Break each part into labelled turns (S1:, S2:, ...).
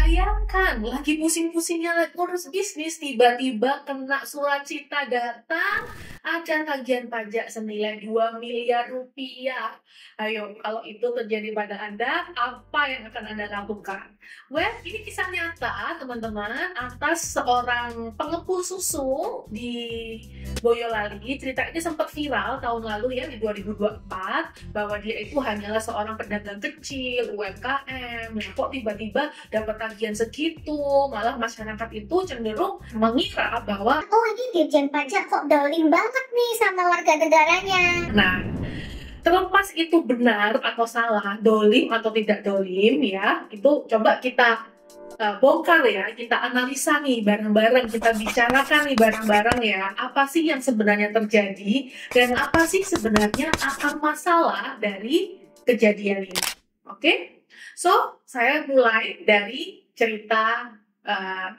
S1: Bayangkan, lagi pusing-pusingnya ngurus bisnis, tiba-tiba kena surat cita datang, ada tagihan pajak senilai 2 miliar rupiah. Ayo, kalau itu terjadi pada Anda, apa yang akan Anda lakukan? Well, ini kisah nyata, teman-teman, atas seorang pengepul susu di Boyolali. Cerita ini sempat viral tahun lalu ya, di 2024, bahwa dia itu hanyalah seorang pedagang kecil, UMKM, kok tiba-tiba dapat tagihan segitu, malah masyarakat itu cenderung mengira bahwa
S2: oh ini Dirjen Pajak kok dolim banget nih sama warga negaranya.
S1: nah, terlepas itu benar atau salah, dolim atau tidak dolim ya, itu coba kita bongkar ya, kita analisa nih bareng-bareng, kita bicarakan nih bareng-bareng ya, apa sih yang sebenarnya terjadi dan apa sih sebenarnya akar masalah dari kejadian ini. Oke? So, saya mulai dari cerita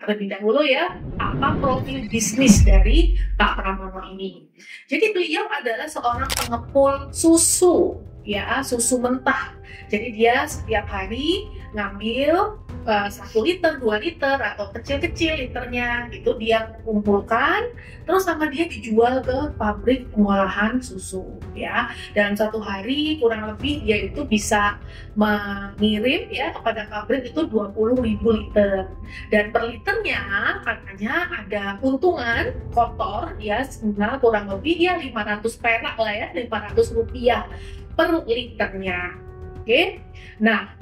S1: terlebih dahulu ya, apa profil bisnis dari Pak Pramono ini. Jadi beliau adalah seorang pengepul susu, ya, susu mentah. Jadi dia setiap hari ngambil 1 liter, 2 liter, atau kecil-kecil liternya, itu dia kumpulkan, terus sama dia dijual ke pabrik pengolahan susu, ya. Dalam 1 hari kurang lebih dia itu bisa mengirim ya kepada pabrik itu 20.000 liter, dan per liternya katanya ada keuntungan kotor ya, sebenarnya kurang lebih ya 500 perak lah ya, 500 rupiah per liternya. Oke, nah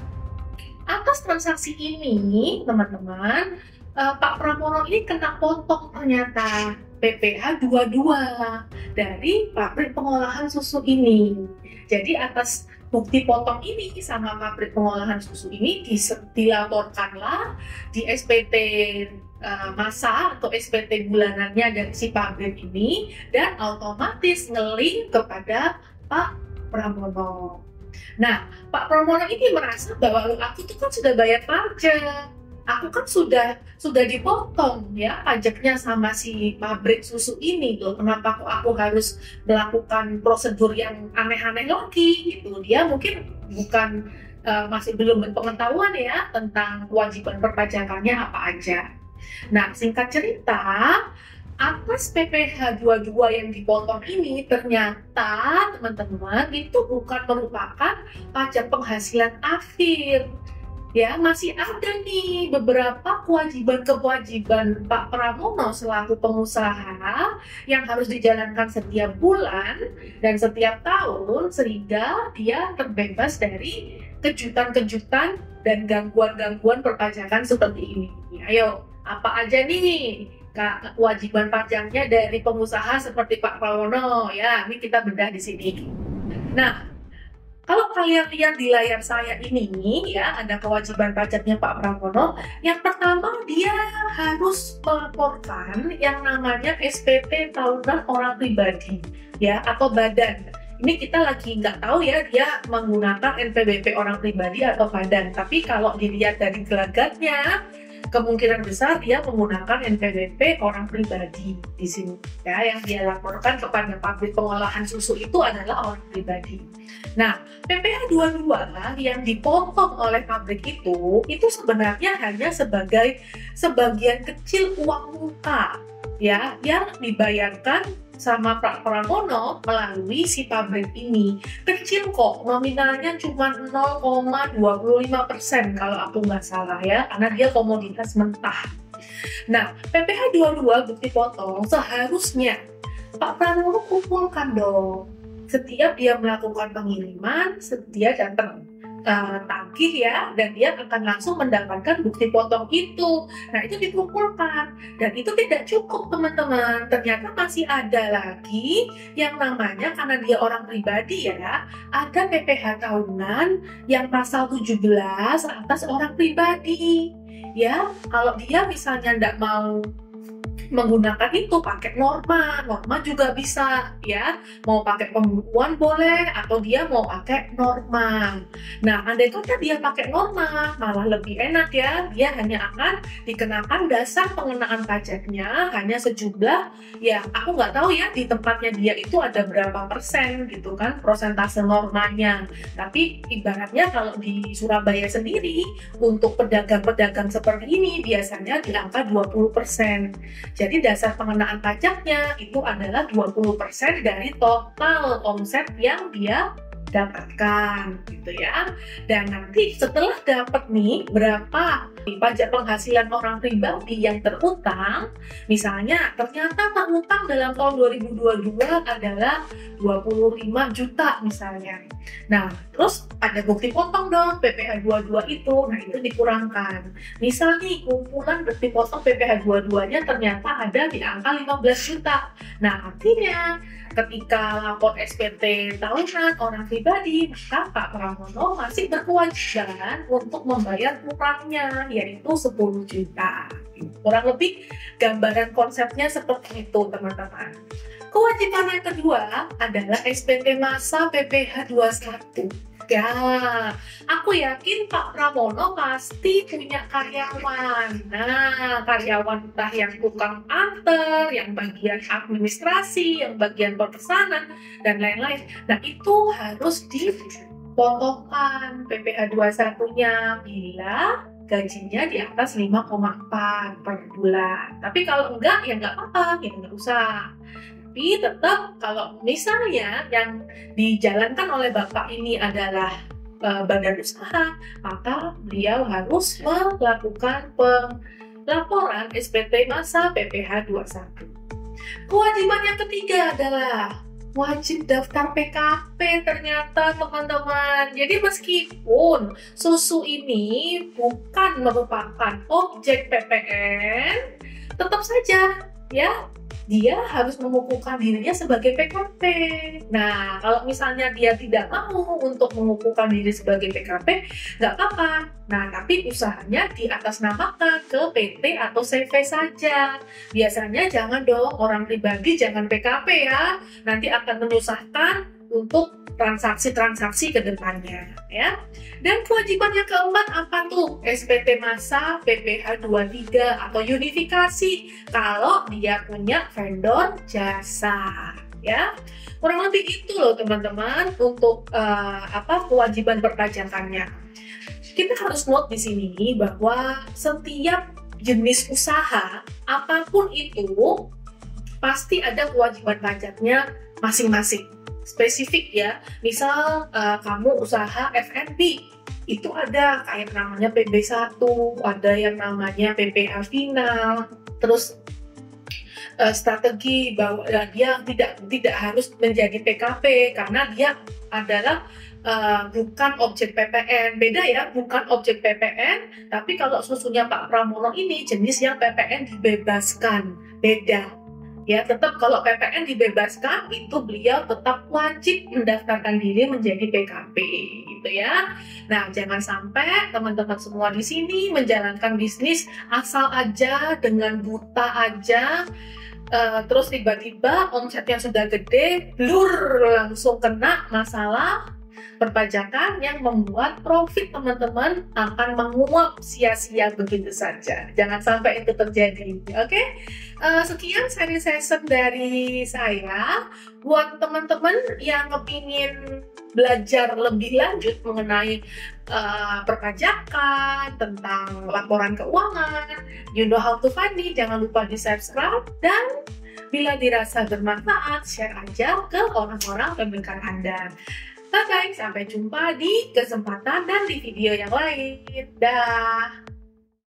S1: atas transaksi ini teman-teman, Pak Pramono ini kena potong ternyata PPh 22 dari pabrik pengolahan susu ini. Jadi atas bukti potong ini sama pabrik pengolahan susu ini dilaporkanlah di SPT masa atau SPT bulanannya dari si pabrik ini, dan otomatis nge-link kepada Pak Pramono. Nah, Pak Pramono ini merasa bahwa aku tuh kan sudah bayar pajak, aku kan sudah dipotong ya pajaknya sama si pabrik susu ini loh. Kenapa kok aku harus melakukan prosedur yang aneh-aneh lagi gitu? Dia mungkin bukan masih belum berpengetahuan ya tentang kewajiban perpajakannya apa aja. Nah, singkat cerita, atas PPh 22 yang dipotong ini ternyata teman-teman itu bukan merupakan pajak penghasilan akhir ya, masih ada nih beberapa kewajiban Pak Pramono selaku pengusaha yang harus dijalankan setiap bulan dan setiap tahun, sehingga dia terbebas dari kejutan-kejutan dan gangguan-gangguan perpajakan seperti ini. Ayo, apa aja nih kewajiban pajaknya dari pengusaha seperti Pak Pramono ya? Ini kita bedah di sini. Nah, kalau kalian lihat di layar saya ini ya, ada kewajiban pajaknya Pak Pramono. Yang pertama, dia harus melaporkan yang namanya SPT tahunan orang pribadi ya, atau badan. Ini kita lagi nggak tahu ya dia menggunakan NPWP orang pribadi atau badan, tapi kalau dilihat dari gelagatnya kemungkinan besar dia menggunakan NPWP orang pribadi di sini ya, yang dia laporkan kepada pabrik pengolahan susu itu adalah orang pribadi. Nah, PPh 22 yang dipotong oleh pabrik itu sebenarnya hanya sebagai sebagian kecil uang muka ya, yang dibayarkan sama Pak Pramono melalui si pabrik ini. Kecil kok, nominalnya cuma 0,25% kalau aku nggak salah ya, karena dia komoditas mentah. Nah, PPh 22 bukti potong seharusnya Pak Pramono kumpulkan dong. Setiap dia melakukan pengiriman, dia datang tagih ya, dan dia akan langsung mendapatkan bukti potong itu. Nah, itu dikumpulkan, dan itu tidak cukup teman-teman. Ternyata masih ada lagi yang namanya, karena dia orang pribadi ya, ada PPh tahunan yang pasal 17 atas orang pribadi ya. Kalau dia misalnya tidak mau menggunakan itu pakai norma juga bisa ya, mau pakai pembukuan boleh atau dia mau pakai norma. Nah, andai kata dia pakai norma malah lebih enak ya, dia hanya akan dikenakan dasar pengenaan pajaknya hanya sejumlah, ya aku nggak tahu ya di tempatnya dia itu ada berapa persen gitu kan prosentase normanya, tapi ibaratnya kalau di Surabaya sendiri untuk pedagang-pedagang seperti ini biasanya di angka 20%. Jadi dasar pengenaan pajaknya itu adalah 20% dari total omset yang dia dapatkan gitu ya. Dan nanti setelah dapat nih berapa pajak penghasilan orang pribadi yang terutang, misalnya ternyata terutang dalam tahun 2022 adalah 25 juta misalnya. Nah, terus ada bukti potong dong PPh 22 itu, nah itu dikurangkan. Misal nih kumpulan bukti potong PPh 22-nya ternyata ada di angka 15 juta. Nah, artinya ketika lapor SPT tahunan orang pribadi, maka Pak Pramono masih berkewajiban untuk membayar kurangnya, yaitu 10 juta. Kurang lebih gambaran konsepnya seperti itu, teman-teman. Kewajiban yang kedua adalah SPT masa PPh 21. Ya, aku yakin Pak Pramono pasti punya karyawan. Nah, karyawan entah yang tukang anter, yang bagian administrasi, yang bagian pemesanan, dan lain-lain. Nah, itu harus dipotongkan PPh 21-nya bila gajinya di atas 5,4 per bulan. Tapi kalau enggak, ya enggak apa-apa, ya enggak usah. Tapi tetap kalau misalnya yang dijalankan oleh Bapak ini adalah badan usaha, maka beliau harus melakukan pelaporan SPT masa PPh 21. Kewajiban yang ketiga adalah wajib daftar PKP ternyata, teman-teman. Jadi meskipun susu ini bukan merupakan objek PPN, tetap saja ya dia harus mengukuhkan dirinya sebagai PKP. Nah, kalau misalnya dia tidak mau untuk mengukuhkan diri sebagai PKP, nggak apa-apa. Nah, tapi usahanya diatasnamakan ke PT atau CV saja. Biasanya jangan dong, orang pribadi jangan PKP ya. Nanti akan menyusahkan untuk transaksi-transaksi ke depannya ya. Dan kewajiban yang keempat apa tuh? SPT masa PPh 23 atau unifikasi kalau dia punya vendor jasa ya. Kurang lebih itu loh teman-teman untuk kewajiban perpajakannya. Kita harus note di sini bahwa setiap jenis usaha apapun itu pasti ada kewajiban pajaknya masing-masing. Spesifik ya, misal kamu usaha F&B, itu ada kayak namanya PB1, ada yang namanya PPh final, terus strategi bahwa dia tidak harus menjadi PKP karena dia adalah bukan objek PPN. Beda ya, bukan objek PPN, tapi kalau susunya Pak Pramono ini jenis yang PPN dibebaskan, beda. Ya, tetap kalau PPN dibebaskan itu beliau tetap wajib mendaftarkan diri menjadi PKP gitu ya. Nah, jangan sampai teman-teman semua di sini menjalankan bisnis asal aja dengan buta aja, terus tiba-tiba omsetnya sudah gede, blur langsung kena masalah perpajakan yang membuat profit teman-teman akan menguap sia-sia begitu saja. Jangan sampai itu terjadi. Oke? Sekian seri session dari saya. Buat teman-teman yang kepingin belajar lebih lanjut mengenai perpajakan, tentang laporan keuangan, you know how to find me, jangan lupa di subscribe, dan bila dirasa bermanfaat, share aja ke orang-orang terdekat Anda. Bye-bye, sampai jumpa di kesempatan dan di video yang lain. Dah.